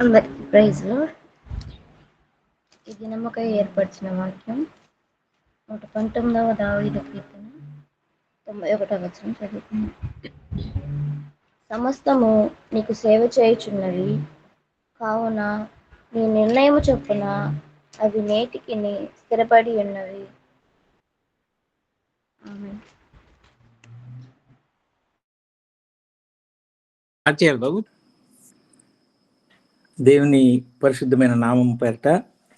అందరికీ praise lord. ఈ దినముకై ఏర్పరిచిన వాక్యం 119వ దావీదు కీర్తన 91వ వచనం చదువుకుందాం. సమస్తము నీకు సేవ చేయుచున్నవి, కావున నీ నిర్ణయము చొప్పున అవి నేటికి స్థిరపడి ఉన్నవి. ఆమేన్. బాబు, దేవుని పరిశుద్ధమైన నామం పేరట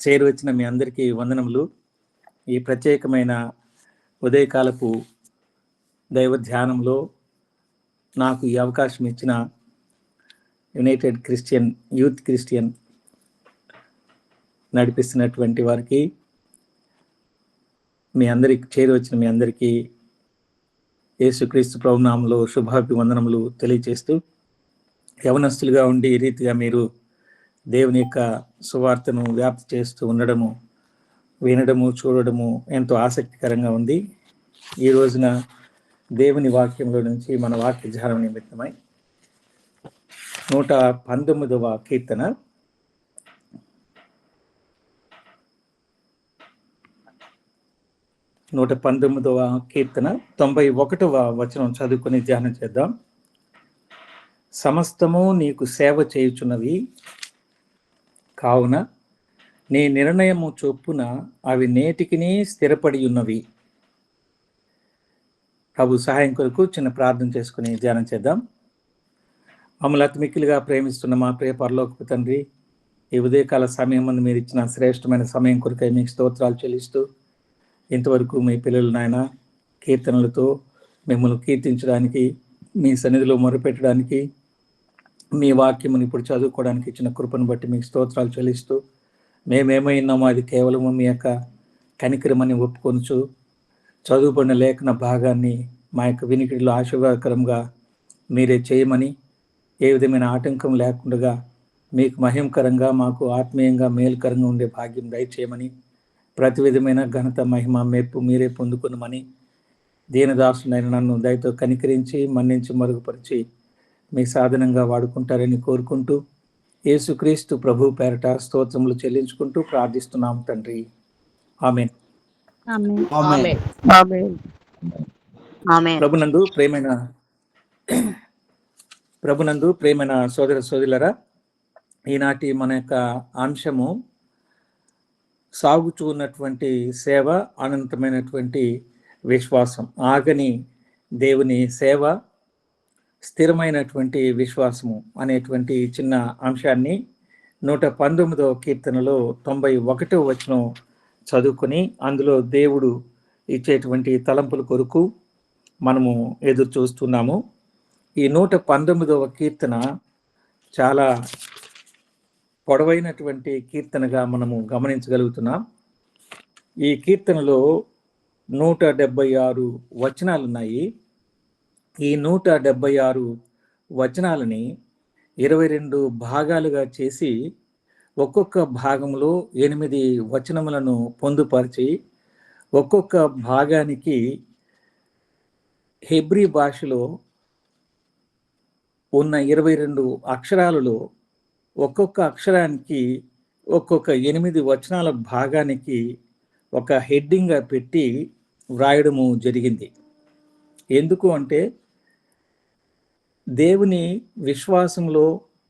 చేరువచ్చిన మీ అందరికీ వందనములు. ఈ ప్రత్యేకమైన ఉదయకాలపు దైవ ధ్యానంలో నాకు ఈ అవకాశం ఇచ్చిన యునైటెడ్ క్రిస్టియన్ యూత్ క్రిస్టియన్ నడిపిస్తున్నటువంటి వారికి, మీ అందరికి చేరువచ్చిన మీ అందరికీ యేసుక్రీస్తు ప్రభునామంలో శుభాభివందనములు తెలియజేస్తూ, యవనస్తులుగా ఉండి ఈ రీతిగా మీరు దేవుని యొక్క సువార్తను వ్యాప్తి చేస్తూ ఉండడము, వినడము, చూడడము ఎంతో ఆసక్తికరంగా ఉంది. ఈ రోజున దేవుని వాక్యంలో నుంచి మన వాక్య ధ్యానం నిమిత్తమై 119వ కీర్తన 91వ వచనం చదువుకొని ధ్యానం చేద్దాం. సమస్తము నీకు సేవ చేయుచున్నవి, కావున నీ నిర్ణయము చొప్పున అవి నేటికి స్థిరపడి ఉన్నవి. ప్రభు సహాయం కొరకు చిన్న ప్రార్థన చేసుకుని ధ్యానం చేద్దాం. మమ్మల్ని అతి మిక్కిలిగా ప్రేమిస్తున్న మా ప్రియ పరలోకపు తండ్రి, ఈ ఉదయకాల సమయం ముందు మీరు ఇచ్చిన శ్రేష్టమైన సమయం కొరకై మీకు స్తోత్రాలు చెల్లిస్తూ, ఇంతవరకు మీ పిల్లలు నాయన కీర్తనలతో మిమ్మల్ని కీర్తించడానికి, మీ సన్నిధిలో మొరపెట్టడానికి, మీ వాక్యమును ఇప్పుడు చదువుకోవడానికి ఇచ్చిన కృపను బట్టి మీకు స్తోత్రాలు చెల్లిస్తూ, మేమేమైనామో అది కేవలము మీ యొక్క కనికరమని ఒప్పుకొనుచు, చదువుబడిన లేఖన భాగాన్ని మా యొక్క వినికిడిలో ఆశీర్వాదకరంగా మీరే చేయమని, ఏ విధమైన ఆటంకం లేకుండా మీకు మహిమకరంగా, మాకు ఆత్మీయంగా మేలుకరంగా ఉండే భాగ్యం దయచేయమని, ప్రతి విధమైన ఘనత, మహిమ, మెప్పు మీరే పొందుకునమని, దీనదాసునైన నన్ను దయతో కనికరించి మన్నించి మరుగుపరిచి మీ సాధనంగా వాడుకుంటారని కోరుకుంటూ, యేసుక్రీస్తు ప్రభు పేరట స్తోత్రములు చెల్లించుకుంటూ ప్రార్థిస్తున్నాం తండ్రి. ఆమేన్. ప్రభునందు ప్రేమైన సోదర సోదరులరా, ఈనాటి మన యొక్క అంశము సాగుతూ ఉన్నటువంటి సేవ, అనంతమైనటువంటి విశ్వాసం. ఆగని దేవుని సేవ, స్థిరమైనటువంటి విశ్వాసము అనేటువంటి చిన్న అంశాన్ని 119వ కీర్తనలో 91వ వచనం చదువుకొని, అందులో దేవుడు ఇచ్చేటువంటి తలంపుల కొరకు మనము ఎదురు చూస్తున్నాము. ఈ 119వ కీర్తన చాలా పొడవైనటువంటి కీర్తనగా మనము గమనించగలుగుతున్నాం. ఈ కీర్తనలో 176 వచనాలు ఉన్నాయి. ఈ 176 వచనాలని 22 భాగాలుగా చేసి, ఒక్కొక్క భాగంలో 8 వచనములను పొందుపరిచి, ఒక్కొక్క భాగానికి హెబ్రీ భాషలో ఉన్న 22 అక్షరాలలో ఒక్కొక్క అక్షరానికి, ఒక్కొక్క 8 వచనాల భాగానికి ఒక హెడ్డింగ్గా పెట్టి వ్రాయడము జరిగింది. ఎందుకు అంటే, దేవుని విశ్వాసంలో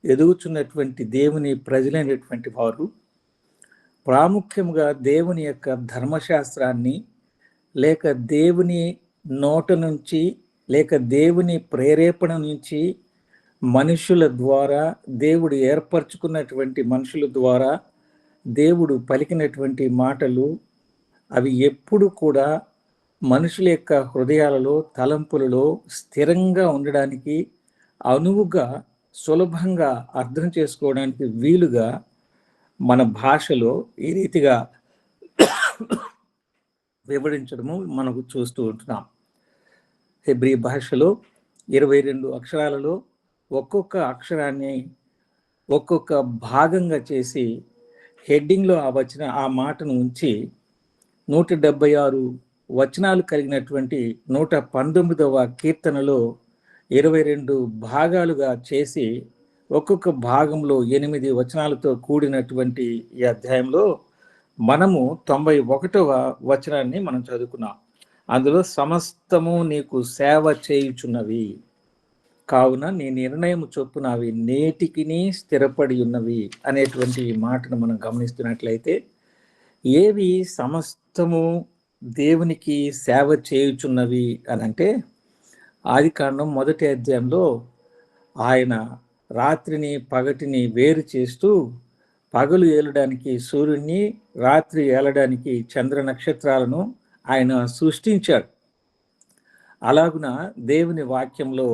ఎదుగుచున్నటువంటి దేవుని ప్రజలైనటువంటి వారు ప్రాముఖ్యంగా దేవుని యొక్క ధర్మశాస్త్రాన్ని, లేక దేవుని నోట నుంచి, లేక దేవుని ప్రేరేపణ నుంచి, మనుషుల ద్వారా, దేవుడు ఏర్పరచుకున్నటువంటి మనుషుల ద్వారా దేవుడు పలికినటువంటి మాటలు, అవి ఎప్పుడు కూడా మనుషుల యొక్క హృదయాలలో, తలంపులలో స్థిరంగా ఉండడానికి, అనువుగా, సులభంగా అర్థం చేసుకోవడానికి వీలుగా మన భాషలో ఈ రీతిగా వివరించడము మనకు చూస్తూ ఉంటున్నాం. హెబ్రీ భాషలో 22 అక్షరాలలో ఒక్కొక్క అక్షరాన్ని ఒక్కొక్క భాగంగా చేసి హెడ్డింగ్లో ఆ మాటను ఉంచి 176 వచనాలు కలిగినటువంటి 119వ కీర్తనలో 22 భాగాలుగా చేసి ఒక్కొక్క భాగంలో 8 వచనాలతో కూడినటువంటి ఈ అధ్యాయంలో మనము 91వ వచనాన్ని మనం చదువుకున్నాం. అందులో సమస్తము నీకు సేవ చేయుచున్నవి, కావున నీ నిర్ణయం చొప్పున అవి నేటికిని స్థిరపడి ఉన్నవి అనేటువంటి ఈ మాటను మనం గమనిస్తున్నట్లయితే, ఏవి సమస్తము దేవునికి సేవ చేయుచున్నవి అని అంటే, ఆదికాండం 1వ అధ్యాయంలో ఆయన రాత్రిని పగటిని వేరు చేస్తూ పగలు ఏలడానికి సూర్యుడిని, రాత్రి ఏలడానికి చంద్ర నక్షత్రాలను ఆయన సృష్టించాడు. అలాగున దేవుని వాక్యంలో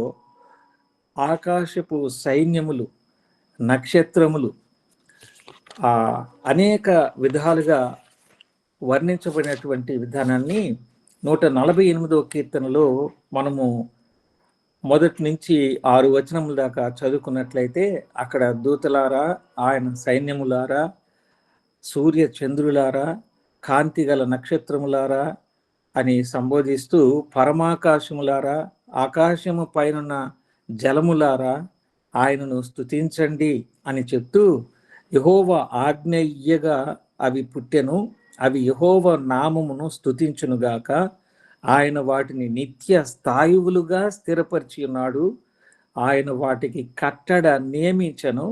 ఆకాశపు సైన్యములు, నక్షత్రములు అనేక విధాలుగా వర్ణించబడినటువంటి విధానాన్ని 148వ కీర్తనలో మనము 1 నుంచి 6 వచనముల దాకా చదువుకున్నట్లయితే, అక్కడ దూతలారా, ఆయన సైన్యములారా, సూర్య చంద్రులారా, కాంతి గల నక్షత్రములారా అని సంబోధిస్తూ, పరమాకాశములారా, ఆకాశము పైనున్న జలములారా ఆయనను స్తుతించండి అని చెప్తూ, యెహోవా ఆజ్ఞ ఇయ్యగా అవి పుట్టెను, అవి యెహోవా నామమును స్తుతించునుగాక, ఆయన వాటిని నిత్య స్థాయువులుగా స్థిరపరిచి ఉన్నాడు, ఆయన వాటికి కట్టడ నియమించను,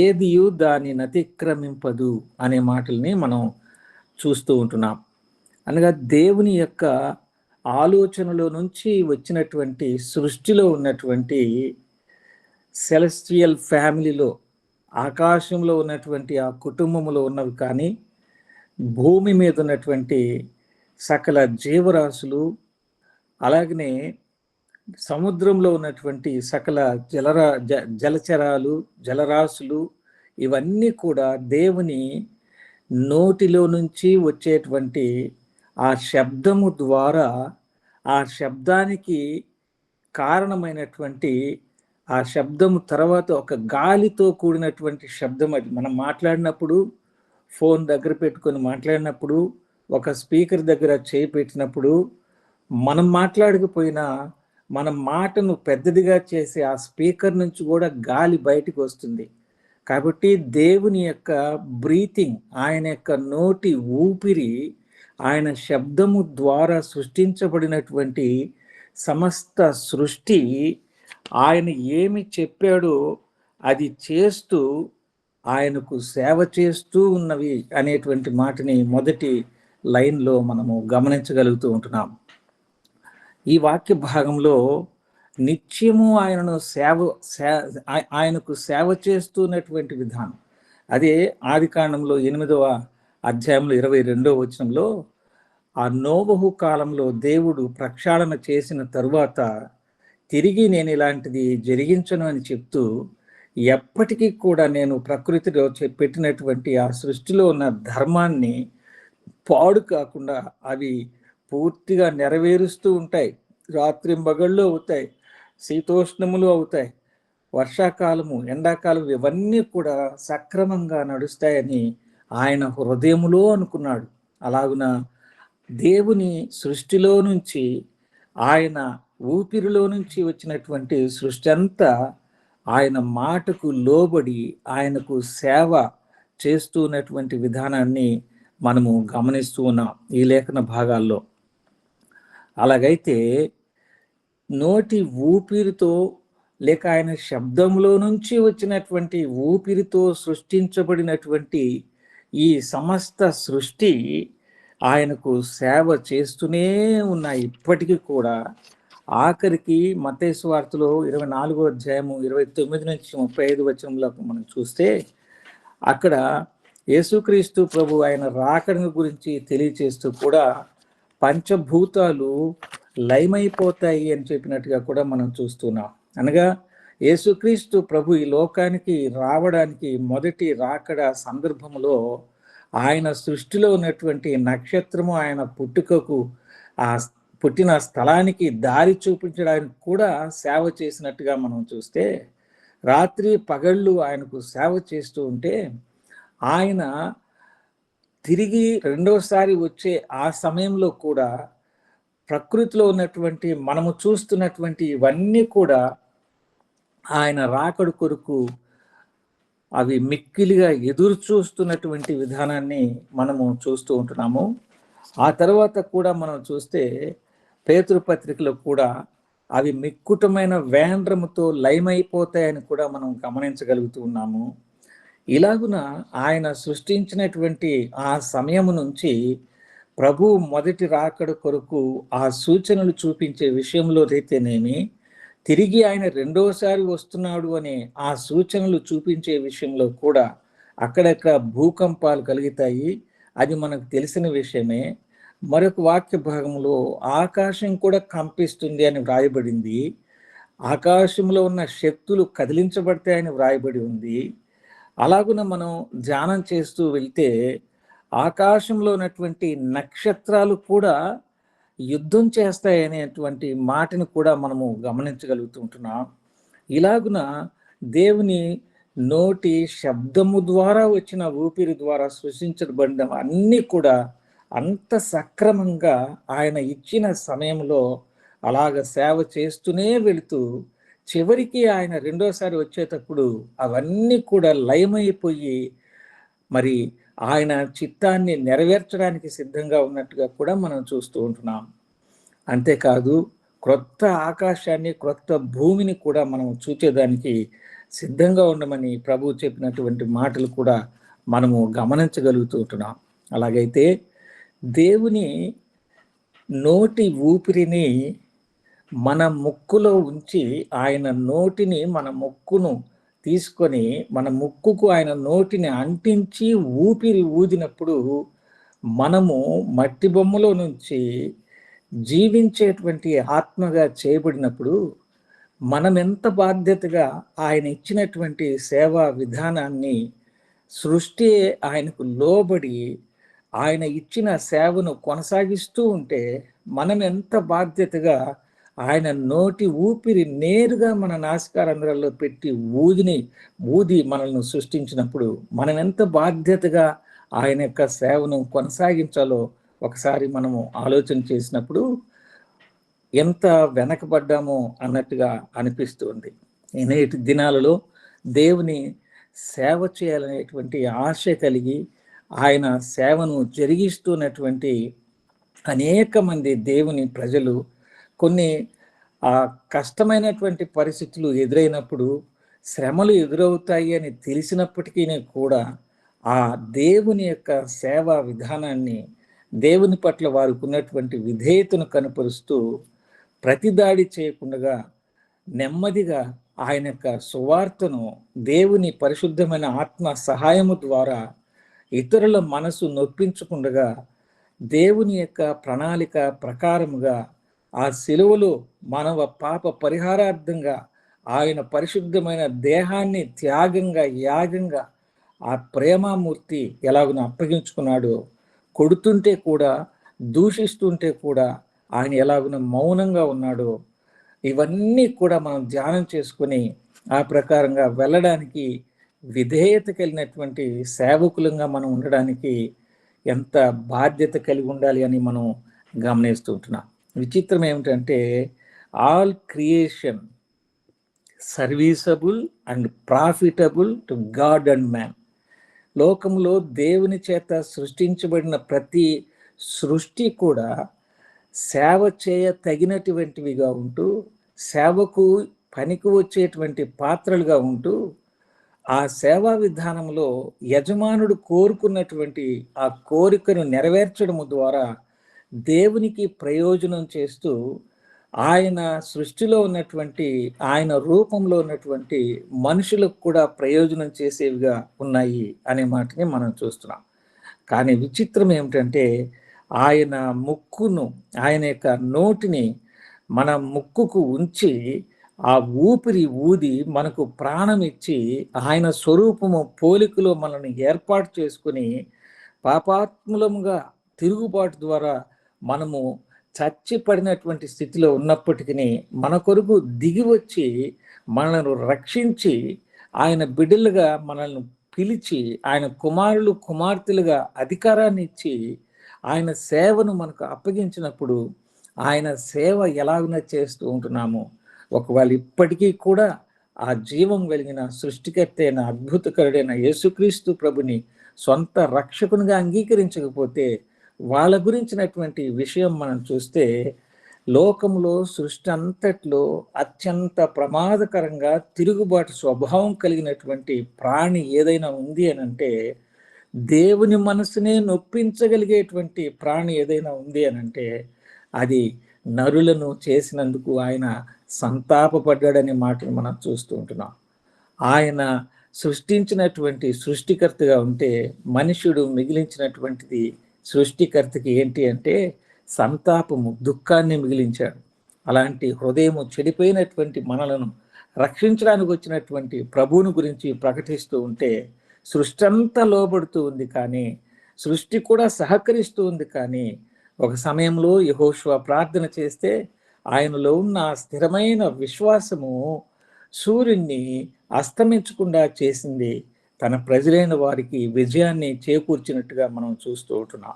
ఏదియు దానిని అతిక్రమింపదు అనే మాటల్ని మనం చూస్తూ ఉంటున్నాం. అనగా దేవుని యొక్క ఆలోచనలో నుంచి వచ్చినటువంటి సృష్టిలో ఉన్నటువంటి సెలెస్టియల్ ఫ్యామిలీలో, ఆకాశంలో ఉన్నటువంటి ఆ కుటుంబంలో ఉన్నవి కానీ, భూమి మీద ఉన్నటువంటి సకల జీవరాశులు, అలాగనే సముద్రంలో ఉన్నటువంటి సకల జలచరాలు, జలరాశులు, ఇవన్నీ కూడా దేవుని నోటిలో నుంచి వచ్చేటువంటి ఆ శబ్దము ద్వారా, ఆ శబ్దానికి కారణమైనటువంటి ఆ శబ్దము తర్వాత ఒక గాలితో కూడినటువంటి శబ్దం. అది మనం మాట్లాడినప్పుడు, ఫోన్ దగ్గర పెట్టుకొని మాట్లాడినప్పుడు, ఒక స్పీకర్ దగ్గర చేయి పెట్టినప్పుడు, మనం మాట్లాడకపోయినా మన మాటను పెద్దదిగా చేసి ఆ స్పీకర్ నుంచి కూడా గాలి బయటికి వస్తుంది. కాబట్టి దేవుని యొక్క బ్రీతింగ్, ఆయన యొక్క నోటి ఊపిరి, ఆయన శబ్దము ద్వారా సృష్టించబడినటువంటి సమస్త సృష్టి ఆయన ఏమి చెప్పాడో అది చేస్తూ ఆయనకు సేవ చేస్తూ ఉన్నవి అనేటువంటి మాటని మొదటి లైన్లో మనము గమనించగలుగుతూ ఉంటున్నాం. ఈ వాక్య భాగంలో నిత్యము ఆయనకు సేవ చేస్తున్నటువంటి విధానం, అదే ఆదికాండంలో 8వ అధ్యాయంలో 22వ వచనంలో, ఆ నోవహు కాలంలో దేవుడు ప్రక్షాళన చేసిన తరువాత తిరిగి నేను ఇలాంటిది జరిగించను అని చెప్తూ, ఎప్పటికీ కూడా నేను ప్రకృతిలో పెట్టినటువంటి ఆ సృష్టిలో ఉన్న ధర్మాన్ని పాడు కాకుండా అవి పూర్తిగా నెరవేరుస్తూ ఉంటాయి. రాత్రింబగళ్ళు అవుతాయి, శీతోష్ణములు అవుతాయి, వర్షాకాలము, ఎండాకాలం, ఇవన్నీ కూడా సక్రమంగా నడుస్తాయని ఆయన హృదయములో అనుకున్నాడు. అలాగున దేవుని సృష్టిలో నుంచి, ఆయన ఊపిరిలో నుంచి వచ్చినటువంటి సృష్టి అంతా ఆయన మాటకు లోబడి ఆయనకు సేవ చేస్తున్నటువంటి విధానాన్ని మనము గమనిస్తూ ఉన్నాం ఈ లేఖన భాగాల్లో. అలాగైతే నోటి ఊపిరితో లేక ఆయన శబ్దంలో నుంచి వచ్చినటువంటి ఊపిరితో సృష్టించబడినటువంటి ఈ సమస్త సృష్టి ఆయనకు సేవ చేస్తూనే ఉన్నాయి ఇప్పటికీ కూడా. ఆఖరికి మత్తయి సువార్తలో 24వ అధ్యాయము 29 నుంచి 35 వచనంలో మనం చూస్తే, అక్కడ యేసుక్రీస్తు ప్రభు ఆయన రాకడను గురించి తెలియచేస్తూ కూడా పంచభూతాలు లయమైపోతాయి అని చెప్పినట్టుగా కూడా మనం చూస్తున్నాం. అనగా యేసుక్రీస్తు ప్రభు ఈ లోకానికి రావడానికి మొదటి రాకడ సందర్భంలో ఆయన సృష్టిలో ఉన్నటువంటి నక్షత్రము ఆయన పుట్టుకకు, ఆ పుట్టిన స్థలానికి దారి చూపించడానికి కూడా సేవ చేసినట్టుగా మనం చూస్తే, రాత్రి పగళ్ళు ఆయనకు సేవ చేస్తూ ఉంటే, ఆయన తిరిగి రెండోసారి వచ్చే ఆ సమయంలో కూడా ప్రకృతిలో ఉన్నటువంటి మనము చూస్తున్నటువంటి ఇవన్నీ కూడా ఆయన రాకడ కొరకు అవి మిక్కిలిగా ఎదురు చూస్తున్నటువంటి విధానాన్ని మనము చూస్తూ ఉంటున్నాము. ఆ తర్వాత కూడా మనం చూస్తే పేతురు పత్రికలో కూడా అవి మిక్కుటమైన వేండ్రముతో లయమైపోతాయని కూడా మనం గమనించగలుగుతూ ఉన్నాము. ఇలాగున ఆయన సృష్టించినటువంటి ఆ సమయము నుంచి ప్రభు మొదటి రాకడ కొరకు ఆ సూచనలు చూపించే విషయంలో అయితేనేమి, తిరిగి ఆయన రెండోసారి వస్తున్నాడు అనే ఆ సూచనలు చూపించే విషయంలో కూడా అక్కడక్కడ భూకంపాలు కలుగుతాయి. అది మనకు తెలిసిన విషయమే. మరొక వాక్య భాగంలో ఆకాశం కూడా కంపిస్తుంది అని వ్రాయబడింది. ఆకాశంలో ఉన్న శక్తులు కదిలించబడతాయని వ్రాయబడి ఉంది. అలాగున మనం ధ్యానం చేస్తూ వెళ్తే ఆకాశంలో ఉన్నటువంటి నక్షత్రాలు కూడా యుద్ధం చేస్తాయనేటువంటి మాటను కూడా మనము గమనించగలుగుతుంటున్నాం. ఇలాగున దేవుని నోటి శబ్దము ద్వారా వచ్చిన ఊపిరి ద్వారా సృష్టించబడిన అన్నీ కూడా అంత సక్రమంగా ఆయన ఇచ్చిన సమయంలో అలాగ సేవ చేస్తూనే వెళుతూ చివరికి ఆయన రెండోసారి వచ్చేటప్పుడు అవన్నీ కూడా లయమైపోయి మరి ఆయన చిత్తాన్ని నెరవేర్చడానికి సిద్ధంగా ఉన్నట్టుగా కూడా మనం చూస్తూ ఉంటున్నాం. అంతేకాదు క్రొత్త ఆకాశాన్ని, క్రొత్త భూమిని కూడా మనం చూచేదానికి సిద్ధంగా ఉండమని ప్రభు చెప్పినటువంటి మాటలు కూడా మనము గమనించగలుగుతూ ఉంటున్నాం. అలాగైతే దేవుని నోటి ఊపిరిని మన ముక్కులో ఉంచి ఆయన నోటిని మన ముక్కును తీసుకొని మన ముక్కుకు ఆయన నోటిని అంటించి ఊపిరి ఊదినప్పుడు మనము మట్టి బొమ్మలో నుంచి జీవించేటువంటి ఆత్మగా చేయబడినప్పుడు మనం ఎంత బాధ్యతగా ఆయన ఇచ్చినటువంటి సేవా విధానాన్ని సృష్టి ఆయనకు లోబడి ఆయన ఇచ్చిన సేవను కొనసాగిస్తూ ఉంటే మనం ఎంత బాధ్యతగా ఆయన నోటి ఊపిరి నేరుగా మన నాసికారంధ్రాల్లో పెట్టి ఊది మనల్ని సృష్టించినప్పుడు మనం ఎంత బాధ్యతగా ఆయన యొక్క సేవను కొనసాగించాలో ఒకసారి మనము ఆలోచన చేసినప్పుడు ఎంత వెనకబడ్డామో అన్నట్టుగా అనిపిస్తుంది. నేటి దినాలలో దేవుని సేవ చేయాలనేటువంటి ఆశ కలిగి ఆయన సేవను జరిగిస్తున్నటువంటి అనేక మంది దేవుని ప్రజలు కొన్ని కష్టమైనటువంటి పరిస్థితులు ఎదురైనప్పుడు, శ్రమలు ఎదురవుతాయి అని తెలిసినప్పటికీ కూడా ఆ దేవుని యొక్క సేవా విధానాన్ని, దేవుని పట్ల వారికి ఉన్నటువంటి విధేయతను కనపరుస్తూ ప్రతిదాడి చేయకుండా నెమ్మదిగా ఆయన యొక్క సువార్తను దేవుని పరిశుద్ధమైన ఆత్మ సహాయము ద్వారా ఇతరుల మనసు నొప్పించకుండా దేవుని యొక్క ప్రణాళిక ప్రకారముగా ఆ శిలువలో మానవ పాప పరిహారార్థంగా ఆయన పరిశుద్ధమైన దేహాన్ని త్యాగంగా, యాగంగా ఆ ప్రేమామూర్తి ఎలాగో అప్పగించుకున్నాడో, కొడుతుంటే కూడా, దూషిస్తుంటే కూడా ఆయన ఎలాగున మౌనంగా ఉన్నాడో, ఇవన్నీ కూడా మనం ధ్యానం చేసుకుని ఆ ప్రకారంగా వెళ్ళడానికి, విధేయత కలిగినటువంటి సేవకులంగా మనం ఉండడానికి ఎంత బాధ్యత కలిగి ఉండాలి అని మనం గమనిస్తూ ఉంటున్నాం. విచిత్రం ఏమిటంటే all creation serviceable and profitable to God and man. లోకంలో దేవుని చేత సృష్టించబడిన ప్రతి సృష్టి కూడా సేవ చేయ తగినటువంటివిగా ఉంటూ, సేవకు పనికి వచ్చేటువంటి పాత్రలుగా ఉంటూ, ఆ సేవా విధానంలో యజమానుడు కోరుకున్నటువంటి ఆ కోరికను నెరవేర్చడం ద్వారా దేవునికి ప్రయోజనం చేస్తూ, ఆయన సృష్టిలో ఉన్నటువంటి, ఆయన రూపంలో ఉన్నటువంటి మనుషులకు కూడా ప్రయోజనం చేసేవిగా ఉన్నాయి అనే మాటని మనం చూస్తున్నాం. కానీ విచిత్రం ఏమిటంటే ఆయన ముక్కును, ఆయన యొక్క నోటిని మన ముక్కుకు ఉంచి ఆ ఊపిరి ఊది మనకు ప్రాణం ఇచ్చి ఆయన స్వరూపము పోలికలో మనల్ని ఏర్పాటు చేసుకుని పాపాత్ములముగా తిరుగుబాటు ద్వారా మనము చచ్చిపడినటువంటి స్థితిలో ఉన్నప్పటికీ మన కొరకు దిగి వచ్చి మనల్ని రక్షించి ఆయన బిడ్డలుగా మనల్ని పిలిచి ఆయన కుమారులు కుమార్తెలుగా అధికారాన్ని ఇచ్చి ఆయన సేవను మనకు అప్పగించినప్పుడు ఆయన సేవ ఎలాగైనా చేస్తూ ఉంటున్నాము. ఒకవేళ ఇప్పటికీ కూడా ఆ జీవం కలిగిన సృష్టికర్త అయిన అద్భుతకరుడైన యేసుక్రీస్తు ప్రభుని సొంత రక్షకునిగా అంగీకరించకపోతే వాళ్ళ గురించినటువంటి విషయం మనం చూస్తే, లోకంలో సృష్టి అంతట్లో అత్యంత ప్రమాదకరంగా తిరుగుబాటు స్వభావం కలిగినటువంటి ప్రాణి ఏదైనా ఉంది అని అంటే, దేవుని మనసునే నొప్పించగలిగేటువంటి ప్రాణి ఏదైనా ఉంది అని అంటే, అది నరులను చేసినందుకు ఆయన సంతాపపడ్డాడనే మాటను మనం చూస్తూ ఉంటున్నాం. ఆయన సృష్టించినటువంటి సృష్టికర్తగా ఉంటే మనుషుడు మిగిలించినటువంటిది సృష్టికర్తకి ఏంటి అంటే సంతాపము, దుఃఖాన్ని మిగిలించాడు. అలాంటి హృదయము చెడిపోయినటువంటి మనలను రక్షించడానికి వచ్చినటువంటి ప్రభువుని గురించి ప్రకటిస్తూ ఉంటే సృష్టి అంతా లోబడుతూ ఉంది, కానీ సృష్టి కూడా సహకరిస్తూ ఉంది. కానీ ఒక సమయంలో యెహోషువ ప్రార్థన చేస్తే ఆయనలో ఉన్న స్థిరమైన విశ్వాసము సూర్యుని అస్తమించకుండా చేసింది, తన ప్రజలైన వారికి విజయాన్ని చేకూర్చినట్టుగా మనం చూస్తూ ఉంటున్నాం.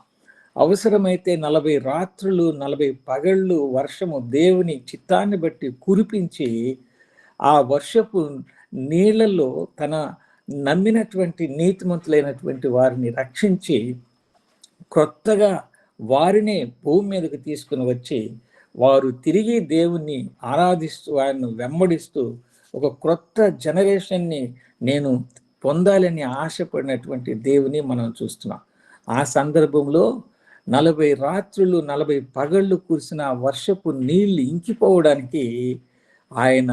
అవసరమైతే 40 రాత్రులు 40 పగళ్ళు వర్షము దేవుని చిత్తాన్ని బట్టి కురిపించి ఆ వర్షపు నీళ్లలో తన నమ్మినటువంటి నీతిమంతులైనటువంటి వారిని రక్షించి కొత్తగా వారినే భూమి మీదకి తీసుకుని వచ్చి వారు తిరిగి దేవుణ్ణి ఆరాధిస్తూ ఆయన్ను వెంబడిస్తూ ఒక క్రొత్త జనరేషన్ని నేను పొందాలని ఆశపడినటువంటి దేవుని మనం చూస్తున్నాం. ఆ సందర్భంలో 40 రాత్రులు 40 పగళ్ళు కురిసిన వర్షపు నీళ్లు ఇంకిపోవడానికి ఆయన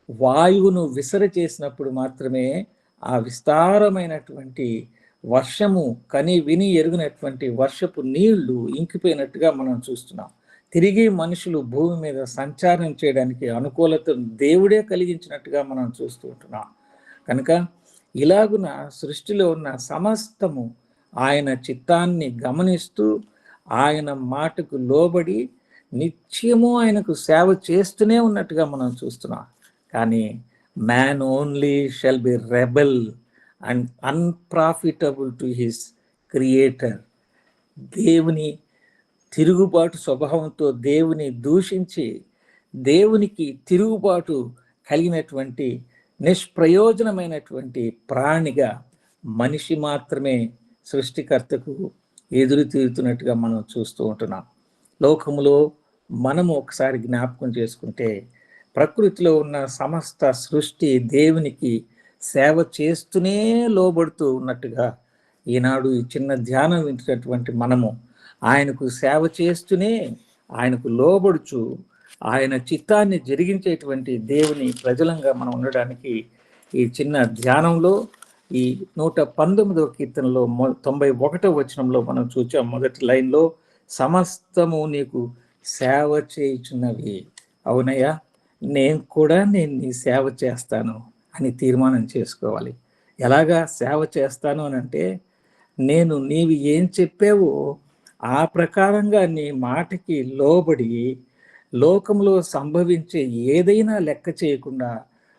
వాయువును విసర చేసినప్పుడు మాత్రమే ఆ విస్తారమైనటువంటి వర్షము కని విని ఎరుగినటువంటి వర్షపు నీళ్లు ఇంకిపోయినట్టుగా మనం చూస్తున్నాం. తిరిగి మనుషులు భూమి మీద సంచారం చేయడానికి అనుకూలతను దేవుడే కలిగించినట్టుగా మనం చూస్తూ ఉంటున్నాం. కనుక ఇలాగున సృష్టిలో ఉన్న సమస్తము ఆయన చిత్తాన్ని గమనిస్తూ ఆయన మాటకు లోబడి నిత్యము ఆయనకు సేవ చేస్తూనే ఉన్నట్టుగా మనం చూస్తున్నాం. కానీ man only shall be rebel and unprofitable to his creator. దేవుని తిరుగుబాటు స్వభావంతో దేవుని దూషించి దేవునికి తిరుగుబాటు కలిగినటువంటి నిష్ప్రయోజనమైనటువంటి ప్రాణిగా మనిషి మాత్రమే సృష్టికర్తకు ఎదురు తీరుతున్నట్టుగా మనం చూస్తూ ఉంటున్నాం. లోకములో మనము ఒకసారి జ్ఞాపకం చేసుకుంటే ప్రకృతిలో ఉన్న సమస్త సృష్టి దేవునికి సేవ చేస్తూనే లోబడుతూ ఉన్నట్టుగా ఈనాడు ఈ చిన్న ధ్యానం వింటున్నటువంటి మనము ఆయనకు సేవ చేస్తూనే ఆయనకు లోబడుచు ఆయన చిత్తాన్ని జరిగించేటువంటి దేవుని ప్రజలంగా మనం ఉండడానికి ఈ చిన్న ధ్యానంలో ఈ 119వ కీర్తనలో 91వ వచనంలో మనం చూచాం. మొదటి లైన్లో సమస్తము నీకు సేవ చేయుచున్నవి. అవునయ్యా, నేను నీ సేవ చేస్తాను అని తీర్మానం చేసుకోవాలి. ఎలాగా సేవ చేస్తాను అని అంటే, నేను నీవు ఏం చెప్పావో ఆ ప్రకారంగా నీ మాటకి లోబడి లోకంలో సంభవించే ఏదైనా లెక్క చేయకుండా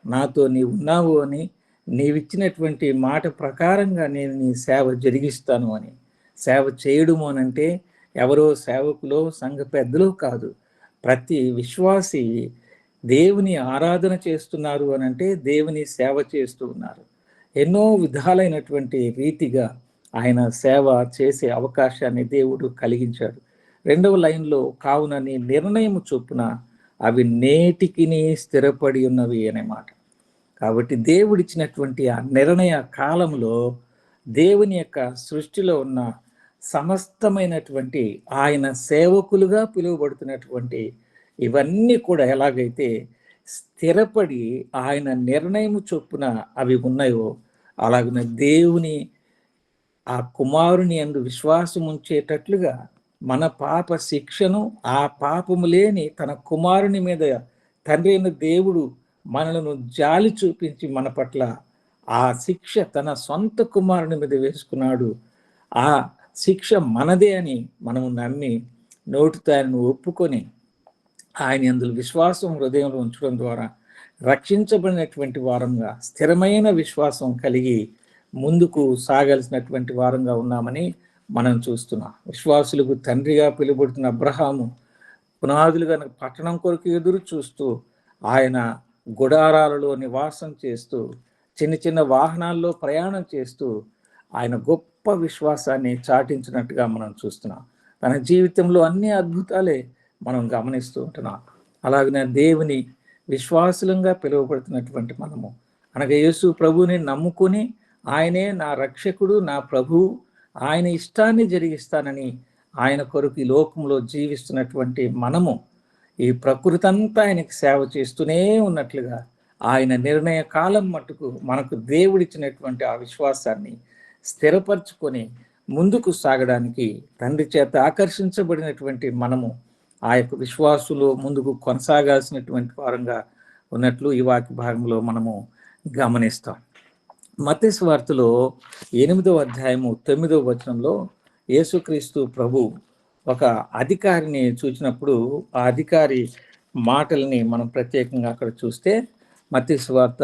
నాతో నీవు ఉన్నావు అని, నీవిచ్చినటువంటి మాట ప్రకారంగా నేను నీ సేవ జరిగిస్తాను అని. సేవ చేయడము అనంటే ఎవరో సేవకులో సంఘ పెద్దలో కాదు, ప్రతి విశ్వాసి దేవుని ఆరాధన చేస్తున్నారు అనంటే దేవుని సేవ చేస్తూ ఉన్నారు. ఎన్నో విధాలైనటువంటి రీతిగా ఆయన సేవ చేసే అవకాశాన్ని దేవుడు కలిగించాడు. 2వ లైన్లో కావున నీ నిర్ణయం చొప్పున అవి నేటికి స్థిరపడి ఉన్నవి అనే మాట. కాబట్టి దేవుడిచ్చినటువంటి ఆ నిర్ణయ కాలంలో దేవుని యొక్క సృష్టిలో ఉన్న సమస్తమైనటువంటి ఆయన సేవకులుగా పిలువబడుతున్నటువంటి ఇవన్నీ కూడా ఎలాగైతే స్థిరపడి ఆయన నిర్ణయం చొప్పున అవి ఉన్నాయో, అలాగనే దేవుని ఆ కుమారుని యందు విశ్వాసం ఉంచేటట్లుగా మన పాప శిక్షను ఆ పాపము లేని తన కుమారుని మీద తండ్రి అయిన దేవుడు మనలను జాలి చూపించి మన పట్ల ఆ శిక్ష తన సొంత కుమారుని మీద వేసుకున్నాడు. ఆ శిక్ష మనదే అని మనము నమ్మి నోటితో ఆయనను ఒప్పుకొని ఆయన యందు విశ్వాసం హృదయంలో ఉంచడం ద్వారా రక్షించబడినటువంటి వారంగా స్థిరమైన విశ్వాసం కలిగి ముందుకు సాగాల్సినటువంటి వారంగా ఉన్నామని మనం చూస్తున్నాం. విశ్వాసులకు తండ్రిగా పిలువబడుతున్న అబ్రహాము పునాదులుగా పట్టణం కొరకు ఎదురు చూస్తూ ఆయన గుడారాలలో నివాసం చేస్తూ, చిన్న చిన్న వాహనాల్లో ప్రయాణం చేస్తూ ఆయన గొప్ప విశ్వాసాన్ని చాటించినట్టుగా మనం చూస్తున్నాం. తన జీవితంలో అన్ని అద్భుతాలే మనం గమనిస్తూ ఉంటున్నాం. అలాగనే దేవుని విశ్వాసులంగా పిలువబడుతున్నటువంటి మనము, అనగా యేసు ప్రభువుని నమ్ముకొని ఆయనే నా రక్షకుడు, నా ప్రభువు, ఆయన ఇష్టాన్ని జరిగిస్తానని ఆయన కొరకు ఈ లోకంలో జీవిస్తున్నటువంటి మనము ఈ ప్రకృతి అంతా ఆయనకి సేవ చేస్తూనే ఉన్నట్లుగా ఆయన నిర్ణయ కాలం మట్టుకు మనకు దేవుడిచ్చినటువంటి ఆ విశ్వాసాన్ని స్థిరపరచుకొని ముందుకు సాగడానికి తండ్రి చేత ఆకర్షించబడినటువంటి మనము ఆ యొక్క విశ్వాసులో ముందుకు కొనసాగాల్సినటువంటి వారంగా ఉన్నట్లు ఈ వాక్య భాగంలో మనము గమనిస్తాం. మత్తయి సువార్తలో 8వ అధ్యాయము 9వ వచనంలో యేసుక్రీస్తు ప్రభు ఒక అధికారిని చూసినప్పుడు ఆ అధికారి మాటల్ని మనం ప్రత్యేకంగా అక్కడ చూస్తే మత్తయి సువార్త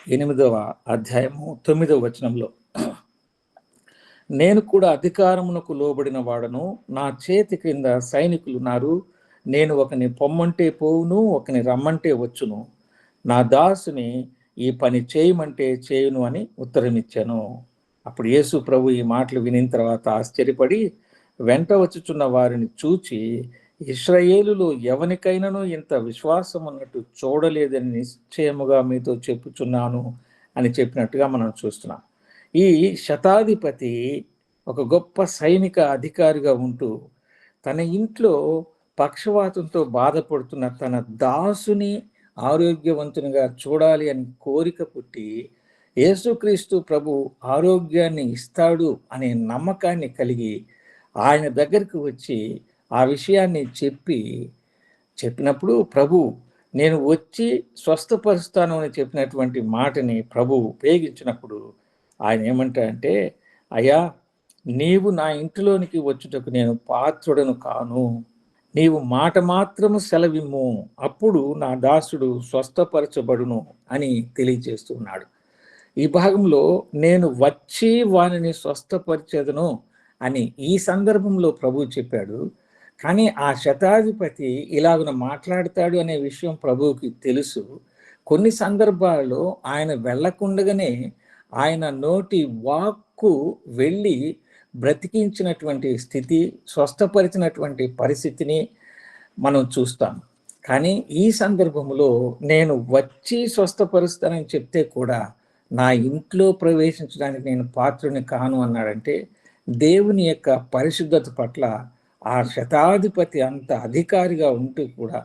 8వ అధ్యాయము 9వ వచనంలో, నేను కూడా అధికారమునకు లోబడిన వాడను, నా చేతి క్రింద సైనికులు ఉన్నారు, నేను ఒకని పొమ్మంటే పోవును, ఒకని రమ్మంటే వచ్చును, నా దాసుని ఈ పని చేయమంటే చేయును అని ఉత్తరం ఇచ్చాను. అప్పుడు యేసు ప్రభు ఈ మాటలు వినిన తర్వాత ఆశ్చర్యపడి వెంట వచ్చుచున్న వారిని చూచి, ఇశ్రాయేలులో ఎవనికైనాను ఇంత విశ్వాసం ఉన్నట్టు చూడలేదని నిశ్చయముగా మీతో చెప్పుచున్నాను అని చెప్పినట్టుగా మనం చూస్తున్నాం. ఈ శతాధిపతి ఒక గొప్ప సైనిక అధికారిగా ఉంటూ తన ఇంట్లో పక్షవాతంతో బాధపడుతున్న తన దాసుని ఆరోగ్యవంతునిగా చూడాలి అని కోరిక పుట్టి, యేసుక్రీస్తు ప్రభు ఆరోగ్యాన్ని ఇస్తాడు అనే నమ్మకాన్ని కలిగి ఆయన దగ్గరికి వచ్చి ఆ విషయాన్ని చెప్పినప్పుడు ప్రభు నేను వచ్చి స్వస్థపరుస్తాను అని చెప్పినటువంటి మాటని ప్రభు ఉపయోగించినప్పుడు ఆయన ఏమంటాడంటే, అయ్యా, నీవు నా ఇంటిలోనికి వచ్చుటకు నేను పాత్రుడను కాను, నీవు మాట మాత్రము సెలవిమ్ము, అప్పుడు నా దాసుడు స్వస్థపరచబడును అని తెలియజేస్తున్నాడు. ఈ భాగంలో నేను వచ్చి వానిని స్వస్థపరిచేదను అని ఈ సందర్భంలో ప్రభు చెప్పాడు. కానీ ఆ శతాధిపతి ఇలాగున మాట్లాడతాడు అనే విషయం ప్రభువుకి తెలుసు. కొన్ని సందర్భాల్లో ఆయన వెళ్ళకుండగానే ఆయన నోటి వాక్కు వెళ్ళి బ్రతికించినటువంటి స్థితి, స్వస్థపరిచినటువంటి పరిస్థితిని మనం చూస్తాం. కానీ ఈ సందర్భంలో నేను వచ్చి స్వస్థపరుస్తానని చెప్తే కూడా నా ఇంట్లో ప్రవేశించడానికి నేను పాత్రుని కాను అన్నాడంటే, దేవుని యొక్క పరిశుద్ధత పట్ల ఆ శతాధిపతి అంత అధికారిగా ఉంటూ కూడా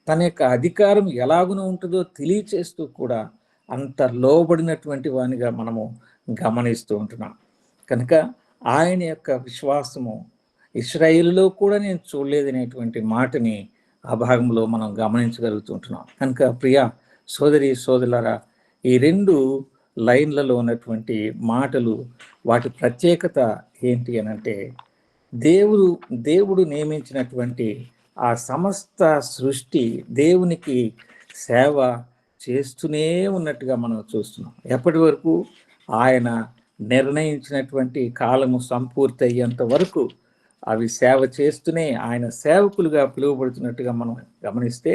తన యొక్క అధికారం ఎలాగునో ఉంటుందో తెలియచేస్తూ కూడా అంత లోబడినటువంటి వానిగా మనము గమనిస్తూ ఉంటున్నాం. కనుక ఆయన యొక్క విశ్వాసము ఇశ్రాయేలులో కూడా నేను చూడలేదనేటువంటి మాటని ఆ భాగంలో మనం గమనించగలుగుతుంటున్నాం. కనుక ప్రియ సోదరి సోదరులారా, ఈ 2 లైన్లలో ఉన్నటువంటి మాటలు వాటి ప్రత్యేకత ఏంటి అనంటే, దేవుడు నియమించినటువంటి ఆ సమస్త సృష్టి దేవునికి సేవ చేస్తూనే ఉన్నట్టుగా మనం చూస్తున్నాం. ఎప్పటి వరకు ఆయన నిర్ణయించినటువంటి కాలము సంపూర్తి అయ్యేంత వరకు అవి సేవ చేస్తూనే ఆయన సేవకులుగా పిలువబడుతున్నట్టుగా మనం గమనిస్తే,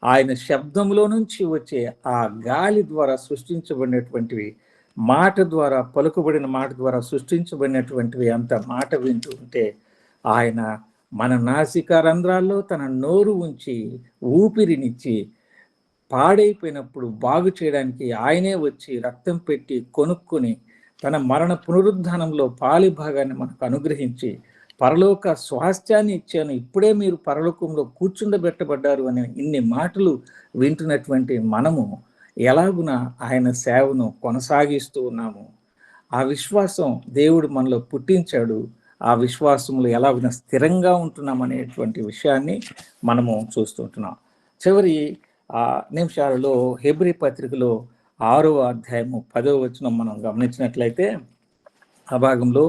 ఆయన శబ్దంలో నుంచి వచ్చే ఆ గాలి ద్వారా సృష్టించబడినటువంటివి, మాట ద్వారా పలుకుబడిన మాట ద్వారా సృష్టించబడినటువంటివి అంత మాట వింటూ ఉంటే, ఆయన మన నాసికా రంధ్రాల్లో తన నోరు ఉంచి ఊపిరినిచ్చి పాడైపోయినప్పుడు బాగు చేయడానికి ఆయనే వచ్చి రక్తం పెట్టి కొనుక్కొని తన మరణ పునరుద్ధానంలో పాలి భాగాన్ని మనకు అనుగ్రహించి పరలోక స్వాస్థ్యాన్ని ఇచ్చాను, ఇప్పుడే మీరు పరలోకంలో కూర్చుండబెట్టబడ్డారు అనే ఇన్ని మాటలు వింటున్నటువంటి మనము ఎలాగున ఆయన సేవను కొనసాగిస్తూ ఉన్నాము. ఆ విశ్వాసం దేవుడు మనలో పుట్టించాడు. ఆ విశ్వాసంలో ఎలాగున స్థిరంగా ఉంటున్నాం అనేటువంటి విషయాన్ని మనము చూస్తుంటున్నాం. చివరి నిమిషాలలో హెబ్రీ పత్రికలో 6వ అధ్యాయము 10వ వచనం మనం గమనించినట్లయితే, ఆ భాగంలో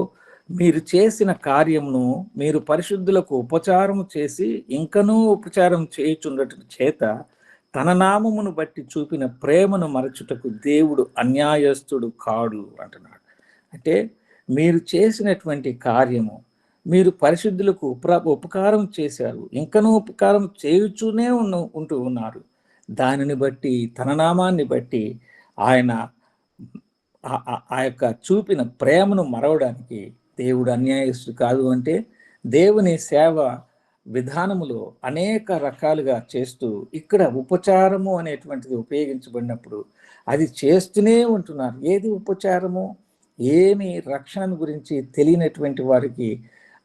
మీరు చేసిన కార్యమును మీరు పరిశుద్ధులకు ఉపచారము చేసి ఇంకనూ ఉపచారం చేయుచుండట చేత తన నామమును బట్టి చూపిన ప్రేమను మరచుటకు దేవుడు అన్యాయస్తుడు కాడు అంటున్నాడు. అంటే మీరు చేసినటువంటి కార్యము, మీరు పరిశుద్ధులకు ఉపకారం చేశారు, ఇంకనూ ఉపకారం చేయుచూనే ఉంటూ ఉన్నారు. దానిని బట్టి, తన నామాన్ని బట్టి ఆయన ఆ యొక్క చూపిన ప్రేమను మరవడానికి దేవుడు అన్యాయస్తుడు కాదు. అంటే దేవుని సేవ విధానములో అనేక రకాలుగా చేస్తూ ఇక్కడ ఉపచారము అనేటువంటిది ఉపయోగించబడినప్పుడు అది చేస్తూనే ఉంటున్నారు. ఏది ఉపచారము? ఏమి రక్షణ గురించి తెలియనటువంటి వారికి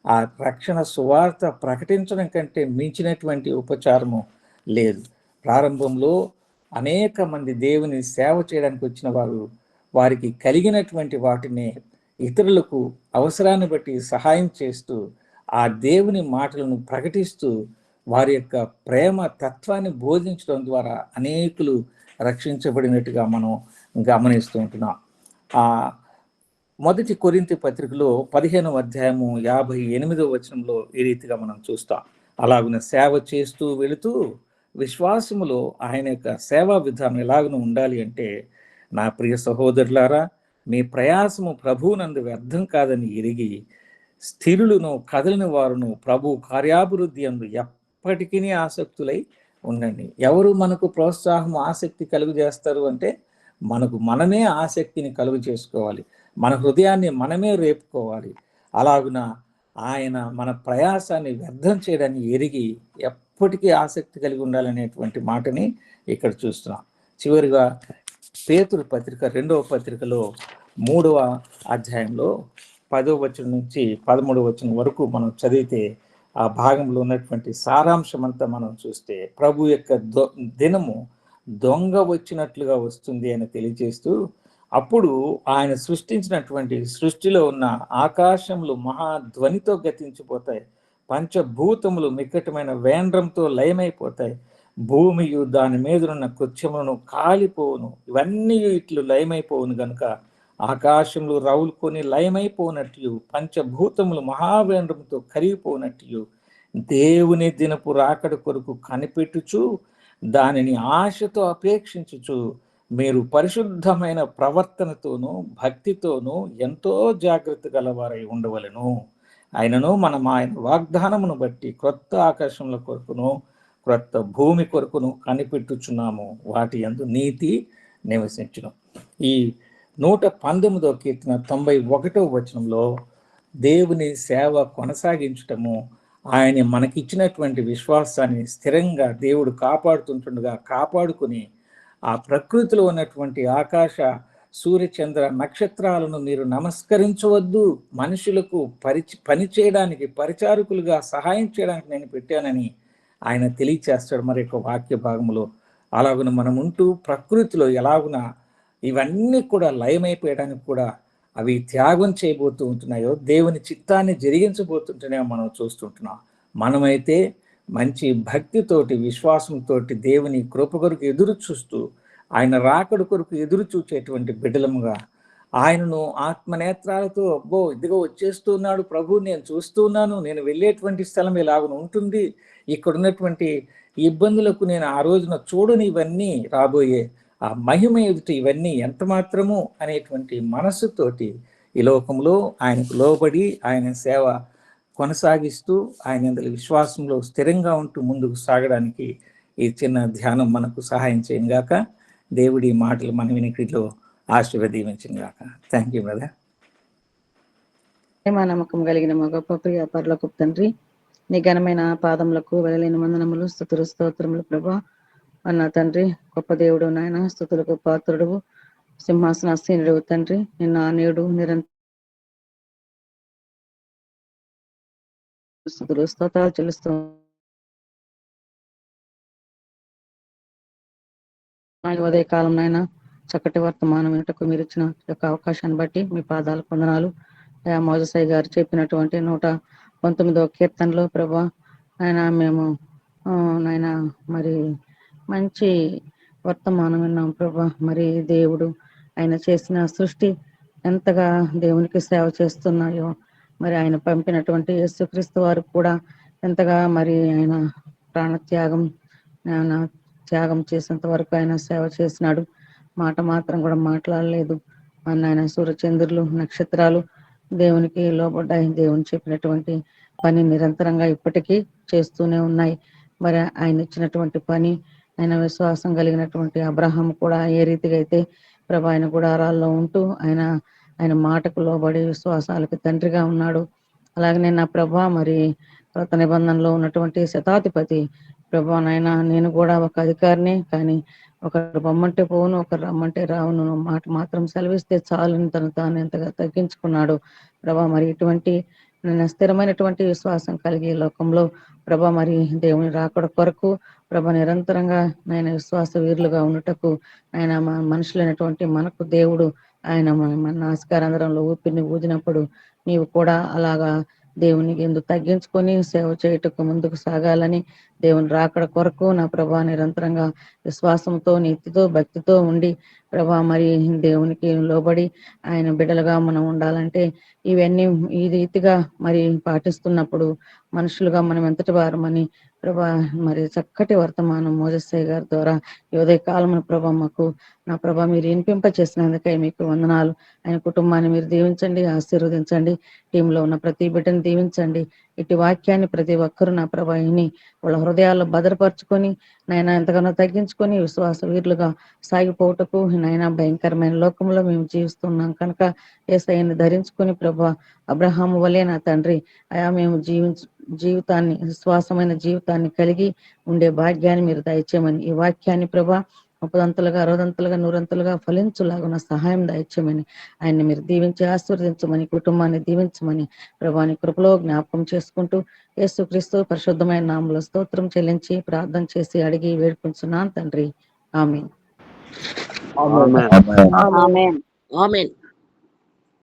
ఆ రక్షణ సువార్త ప్రకటించడం కంటే మించినటువంటి ఉపచారము లేదు. ప్రారంభంలో అనేక మంది దేవుని సేవ చేయడానికి వచ్చిన వారు వారికి కలిగినటువంటి వాటిని ఇతరులకు అవసరాన్ని బట్టి సహాయం చేస్తూ ఆ దేవుని మాటలను ప్రకటిస్తూ వారి యొక్క ప్రేమ తత్వాన్ని బోధించడం ద్వారా అనేకులు రక్షించబడినట్టుగా మనం గమనిస్తూ ఉంటున్నాం. ఆ మొదటి కొరింథీ పత్రికలో 15వ అధ్యాయము 58వ వచనంలో ఈ రీతిగా మనం చూస్తాం. అలాగున సేవ చేస్తూ వెళుతూ విశ్వాసములో ఆయన యొక్క సేవా విధానం ఎలాగన ఉండాలి అంటే, నా ప్రియ సహోదరులారా, మీ ప్రయాసము ప్రభువునందు వ్యర్థం కాదని ఎరిగి స్థిరులను కదలని వారును ప్రభు కార్యాభివృద్ధి అందు ఎప్పటికీ ఆసక్తులై ఉండండి. ఎవరు మనకు ప్రోత్సాహం ఆసక్తి కలుగు చేస్తారు అంటే మనమే ఆసక్తిని కలుగు చేసుకోవాలి. మన హృదయాన్ని మనమే రేపుకోవాలి. అలాగున ఆయన మన ప్రయాసాన్ని వ్యర్థం చేయడాన్ని ఎరిగి ఎప్పటికీ ఆసక్తి కలిగి ఉండాలనేటువంటి మాటని ఇక్కడ చూస్తున్నాం. చివరిగా పేతురు పత్రిక 2వ పత్రికలో 3వ అధ్యాయంలో 10వ వచనం నుంచి 13వ వచనం వరకు మనం చదివితే ఆ భాగంలో ఉన్నటువంటి సారాంశం అంతా మనం చూస్తే ప్రభు యొక్క దినము దొంగ వచ్చినట్లుగా వస్తుంది అని తెలియజేస్తూ, అప్పుడు ఆయన సృష్టించినటువంటి సృష్టిలో ఉన్న ఆకాశములు మహాధ్వనితో గతించిపోతాయి, పంచభూతములు మిక్కటమైన వేండ్రంతో లయమైపోతాయి, భూమియు దాని మీదనున్న కృత్యములను కాలిపోవును, ఇవన్నీ ఇట్లు లయమైపోవును గనుక ఆకాశములు రవులుకొని లయమైపోనట్లు పంచభూతములు మహావేంద్రముతో కరిగిపోనట్లు దేవుని దినపు రాకడ కొరకు కనిపెట్టుచు దానిని ఆశతో అపేక్షించుచు మీరు పరిశుద్ధమైన ప్రవర్తనతోనూ భక్తితోనూ ఎంతో జాగ్రత్త గలవారై ఉండవలెను. ఆయనను మనం ఆయన వాగ్దానమును బట్టి క్రొత్త ఆకాశముల కొరకును క్రొత్త భూమి కొరకును కనిపెట్టుచున్నాము, వాటి యందు నీతి నివసించును. ఈ 119వ కీర్తన 91వ వచనంలో దేవుని సేవ కొనసాగించటము, ఆయన మనకిచ్చినటువంటి విశ్వాసాన్ని స్థిరంగా దేవుడు కాపాడుతుంటుండగా కాపాడుకుని ఆ ప్రకృతిలో ఉన్నటువంటి ఆకాశ సూర్యచంద్ర నక్షత్రాలను మీరు నమస్కరించవద్దు, మనుషులకు పని చేయడానికి పరిచారకులుగా సహాయం చేయడానికి నేను పెట్టానని ఆయన తెలియచేస్తాడు మరి యొక్క వాక్య భాగంలో. అలాగున మనం ఉంటూ ప్రకృతిలో ఎలాగున ఇవన్నీ కూడా లయమైపోయడానికి కూడా అవి త్యాగం చేయబోతూ ఉంటున్నాయో, దేవుని చిత్తాన్ని జరిగించబోతుంటేనే మనం చూస్తుంటున్నాం. మనమైతే మంచి భక్తితోటి విశ్వాసంతో దేవుని కృప కొరకు ఎదురు చూస్తూ ఆయన రాకడ కొరకు ఎదురు చూచేటువంటి బిడ్డలముగా ఆయనను ఆత్మనేత్రాలతో, అబ్బో ఇదిగో వచ్చేస్తున్నాడు ప్రభు, నేను చూస్తున్నాను, నేను వెళ్ళేటువంటి స్థలం ఇలాగ ఉంటుంది, ఇక్కడ ఉన్నటువంటి ఇబ్బందులకు నేను ఆ రోజున చూడని ఇవన్నీ రాబోయే ఆ మహిమ ఎదుట ఇవన్నీ ఎంత మాత్రము అనేటువంటి మనస్సుతోటి ఈ లోకంలో ఆయనకు లోబడి ఆయన సేవ కొనసాగిస్తూ ఆయన విశ్వాసంలో స్థిరంగా ఉంటూ ముందుకు సాగడానికి ఈ చిన్న ధ్యానం మనకు సహాయం చేయను గాక. దేవుడి మాటలు మన వినికిడిలో ఆశీర్వదించను గాక. Thank you brother. మా నమ్మకం కలిగిన మా గొప్ప ప్రియ పరలోకపు తండ్రి, నీ ఘనమైన పాదములకు వెళ్ళలేని వందనములు, స్తుతులు, స్తోత్రములు ప్రభా. అన్న తండ్రి, గొప్ప దేవుడు నాయన, స్తుతులకు పాత్రుడు, సింహాసనాసీనుడు తండ్రి, నిన్న నేడు నిరంతరం స్తుతులు స్తోత్రాలు చెల్లిస్తూ ఉదయ కాలం నాయన చక్కటి వర్తమానం వినటకు మీరు ఇచ్చిన యొక్క అవకాశాన్ని బట్టి మీ పాదాలు వందనాలు. మోజసాయి గారు చెప్పినటువంటి 119వ కీర్తనలో ప్రభా ఆయన మేము నాయన మరి మంచి వర్తమానం విన్నాం ప్రభా. మరి దేవుడు ఆయన చేసిన సృష్టి ఎంతగా దేవునికి సేవ చేస్తున్నాయో, మరి ఆయన పంపినటువంటి యేసుక్రీస్తు వారు కూడా ఎంతగా మరి ఆయన ప్రాణత్యాగం త్యాగం చేసేంత వరకు ఆయన సేవ చేసినాడు. మాట మాత్రం కూడా మాట్లాడలేదు. ఆయన సూర్యచంద్రులు నక్షత్రాలు దేవునికి లోబడ్డాయి. దేవుని చెప్పినటువంటి పని నిరంతరంగా ఇప్పటికీ చేస్తూనే ఉన్నాయి. మరి ఆయన ఇచ్చినటువంటి పని ఆయన విశ్వాసం కలిగినటువంటి అబ్రహాం కూడా ఏ రీతిగా అయితే ప్రభా ఆయన గుడారాల్లో ఉంటూ ఆయన మాటకు లోబడి విశ్వాసాలకు తండ్రిగా ఉన్నాడు. అలాగనే నా ప్రభా మరి కొత్త నిబంధనలో ఉన్నటువంటి శతాధిపతి ప్రభా నాయన నేను కూడా ఒక అధికారిని, కానీ ఒకరు పొమ్మంటే పోను, ఒకరు రమ్మంటే రావును, మాట మాత్రం సెలవిస్తే చాలని తను తాను ఎంతగా తగ్గించుకున్నాడు ప్రభా. మరి ఇటువంటి స్థిరమైనటువంటి విశ్వాసం కలిగి లోకంలో ప్రభా మరి దేవుని రాకడ కొరకు ప్రభా నిరంతరంగా ఆయన విశ్వాస వీరులుగా ఉన్నటకు ఆయన మనుషులైనటువంటి మనకు దేవుడు ఆయన మన నాసికారంధ్రంలో ఊపిరిని ఊదినప్పుడు నీవు కూడా అలాగా దేవునికి ఎందుకు తగ్గించుకొని సేవ చేయుటకు ముందుకు సాగాలని, దేవుని రాకడ కొరకు నా ప్రభా నిరంతరంగా విశ్వాసంతో నీతితో భక్తితో ఉండి ప్రభా మరి దేవునికి లోబడి ఆయన బిడ్డలుగా మనం ఉండాలంటే ఇవన్నీ ఈ రీతిగా మరి పాటిస్తున్నప్పుడు మనుషులుగా మనం ఎంతటి వారమని ప్రభా మరి చక్కటి వర్తమానం మోజెస్సయ్య గారి ద్వారా ఈ ఉదయ కాలం ప్రభా మాకు నా ప్రభా మీరు వినిపింప చేసినందుకై మీకు వందనాలు. ఆయన కుటుంబాన్ని మీరు దీవించండి, ఆశీర్వదించండి. టీంలో ఉన్న ప్రతి బిడ్డను దీవించండి. ఇటు వాక్యాన్ని ప్రతి ఒక్కరూ నా ప్రభా విని వాళ్ళ హృదయాల్లో భద్రపరుచుకొని నాయన ఎంతగానో తగ్గించుకొని విశ్వాస వీరులుగా సాగిపోవటకు నాయన భయంకరమైన లోకంలో మేము జీవిస్తున్నాం కనుక యేసయ్యను ధరించుకొని ప్రభా అబ్రహాము వలె నా తండ్రి అయా మేము జీవితాన్ని విశ్వాసమైన జీవితాన్ని కలిగి ఉండే భాగ్యాన్ని మీరు దయచేయమని, ఈ వాక్యాన్ని ప్రభా 30 60 100 ఫలించులాగా సహాయం దయచేయమని, ఆయన్ని మీరు దీవించి ఆశీర్వదించమని, కుటుంబాన్ని దీవించమని ప్రభాని కృపలో జ్ఞాపకం చేసుకుంటూ యేసుక్రీస్తు పరిశుద్ధమైన నామములో స్తోత్రం చెల్లించి ప్రార్థన చేసి అడిగి వేడుకుంటున్నాను తండ్రి. ఆమేన్. ఆమేన్.